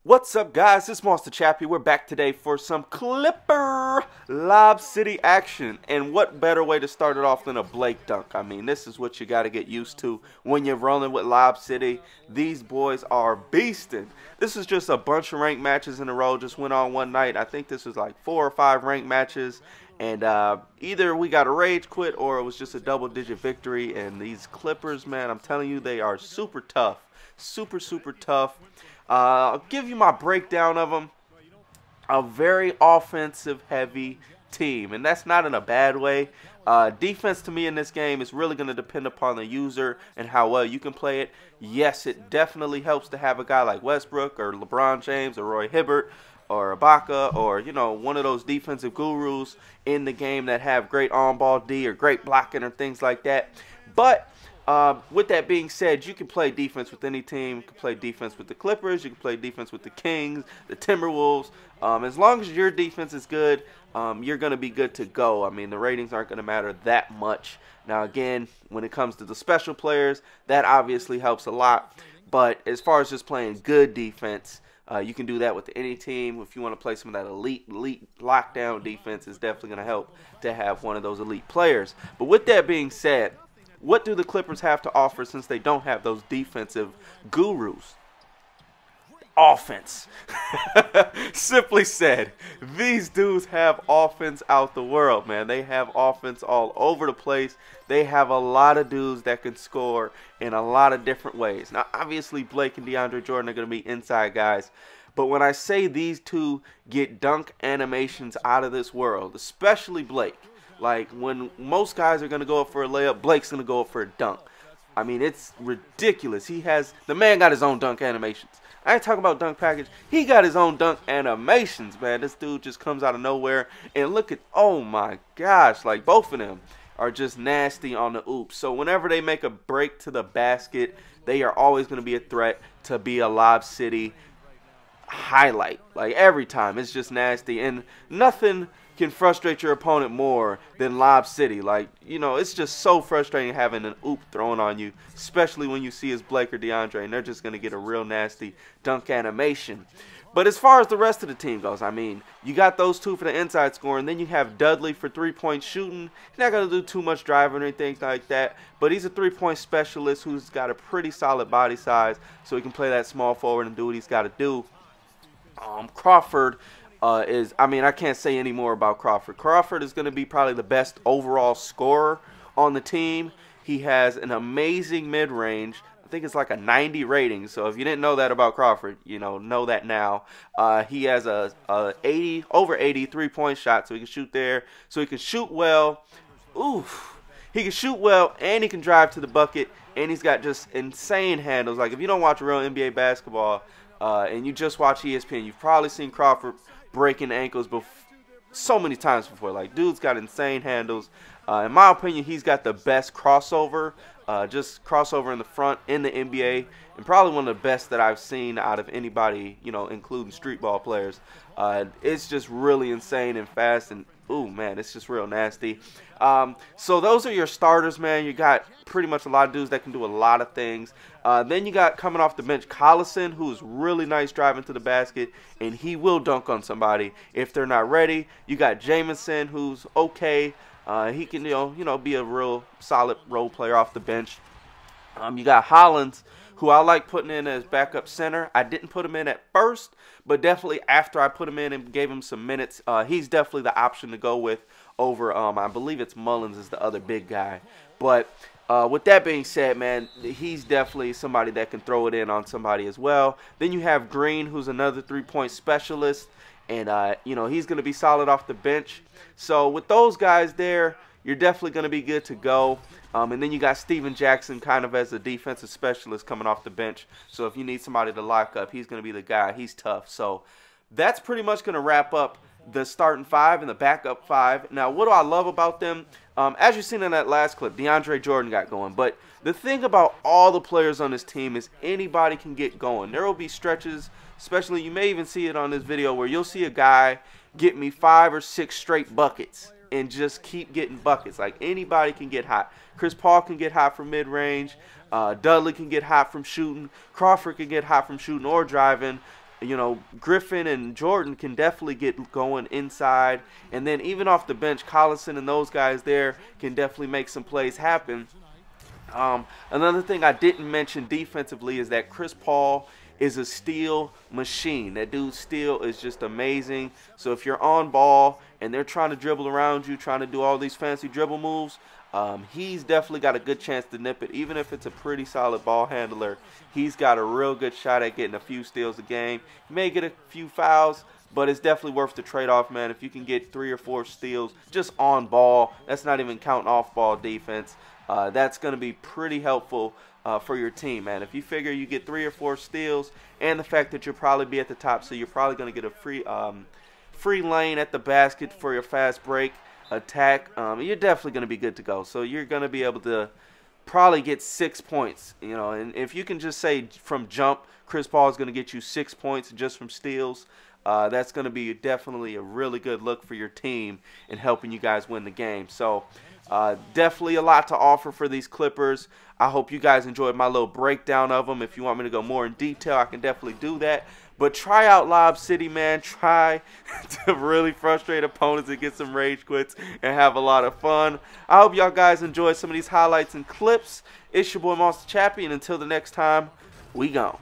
What's up, guys? It's Monster Chappie. We're back today for some Clipper Lob City action. And what better way to start it off than a Blake dunk? I mean, this is what you got to get used to when you're rolling with Lob City. These boys are beasting. This is just a bunch of ranked matches in a row. Just went on one night. I think this was like 4 or 5 ranked matches. And either we got a rage quit or it was just a double-digit victory. And these Clippers, man, I'm telling you, they are super tough. Super tough. I'll give you my breakdown of them. A very offensive-heavy team, and that's not in a bad way. Defense to me in this game is really going to depend upon the user and how well you can play it. Yes, it definitely helps to have a guy like Westbrook or LeBron James or Roy Hibbert or Ibaka or, you know, one of those defensive gurus in the game that have great on-ball D or great blocking or things like that. But with that being said, you can play defense with any team. You can play defense with the Clippers. You can play defense with the Kings, the Timberwolves. As long as your defense is good, you're going to be good to go. I mean, the ratings aren't going to matter that much. Now, again, when it comes to the special players, that obviously helps a lot. But as far as just playing good defense, you can do that with any team. If you want to play some of that elite lockdown defense, it's definitely going to help to have one of those elite players. But with that being said, what do the Clippers have to offer since they don't have those defensive gurus? Offense. Simply said, these dudes have offense out the world, man. They have offense all over the place. They have a lot of dudes that can score in a lot of different ways. Now, obviously, Blake and Deandre Jordan are going to be inside guys. But when I say these two get dunk animations out of this world, especially Blake, like, when most guys are going to go up for a layup, Blake's going to go up for a dunk. I mean, it's ridiculous. The man got his own dunk animations. I ain't talking about dunk package. He got his own dunk animations, man. This dude just comes out of nowhere. And look at, oh my gosh, like both of them are just nasty on the oops. So whenever they make a break to the basket, they are always going to be a threat to be a Lob City highlight. Like every time, it's just nasty. And nothing can frustrate your opponent more than Lob City. Like, you know, it's just so frustrating having an oop thrown on you, especially when you see it's Blake or Deandre, and they're just going to get a real nasty dunk animation. But as far as the rest of the team goes, I mean, you got those two for the inside scoring, then you have Dudley for three-point shooting. He's not going to do too much driving or anything like that, but he's a three-point specialist who's got a pretty solid body size, so he can play that small forward and do what he's got to do. Crawford I can't say any more about Crawford. Crawford is going to be probably the best overall scorer on the team. He has an amazing mid-range. I think it's like a 90 rating. So if you didn't know that about Crawford, you know that now. He has a over 80 three-point shot, so he can shoot there. So he can shoot well. Oof. He can shoot well, and he can drive to the bucket, and he's got just insane handles. Like, if you don't watch real NBA basketball and you just watch ESPN, you've probably seen Crawford breaking ankles so many times before. Like, dude's got insane handles. In my opinion, he's got the best crossover, just crossover in the front in the NBA, and probably one of the best that I've seen out of anybody, you know, including street ball players. It's just really insane and fast, and ooh, man, it's just real nasty. So those are your starters, man. You got pretty much a lot of dudes that can do a lot of things. Then you got, coming off the bench, Collison, who's really nice driving to the basket, and he will dunk on somebody if they're not ready. You got Jamison, who's okay. He can, you know, be a real solid role player off the bench. You got Hollins, who I like putting in as backup center. I didn't put him in at first, but definitely after I put him in and gave him some minutes, he's definitely the option to go with over, I believe it's Mullins is the other big guy. But with that being said, man, he's definitely somebody that can throw it in on somebody as well. Then you have Green, who's another three-point specialist, and, you know, he's going to be solid off the bench. So with those guys there, you're definitely going to be good to go. And then you got Steven Jackson kind of as a defensive specialist coming off the bench. So if you need somebody to lock up, he's going to be the guy. He's tough. So that's pretty much going to wrap up the starting 5 and the backup 5. Now, what do I love about them? As you've seen in that last clip, Deandre Jordan got going. But the thing about all the players on this team is anybody can get going. There will be stretches, especially you may even see it on this video, where you'll see a guy get me 5 or 6 straight buckets and just keep getting buckets. Like, anybody can get hot. Chris Paul can get hot from mid-range. Dudley can get hot from shooting. Crawford can get hot from shooting or driving. Griffin and Jordan can definitely get going inside. And then even off the bench, Collison and those guys there can definitely make some plays happen. Another thing I didn't mention defensively is that Chris Paul is a steal machine. That dude's steal is just amazing. So if you're on ball and they're trying to dribble around you, trying to do all these fancy dribble moves, he's definitely got a good chance to nip it. Even if it's a pretty solid ball handler, he's got a real good shot at getting a few steals a game. He may get a few fouls, but it's definitely worth the trade-off, man. If you can get 3 or 4 steals just on ball, that's not even counting off-ball defense, that's going to be pretty helpful for your team, man. If you figure you get 3 or 4 steals and the fact that you'll probably be at the top, so you're probably going to get a free lane at the basket for your fast break attack, you're definitely going to be good to go. So you're going to be able to probably get 6 points, and if you can just say from jump, Chris Paul is going to get you 6 points just from steals, that's going to be definitely a really good look for your team in helping you guys win the game. So definitely a lot to offer for these Clippers. I hope you guys enjoyed my little breakdown of them. If you want me to go more in detail, I can definitely do that. But try out Lob City, man. Try to really frustrate opponents and get some rage quits and have a lot of fun. I hope y'all guys enjoyed some of these highlights and clips. It's your boy Monster Chappie, and until the next time, we gone.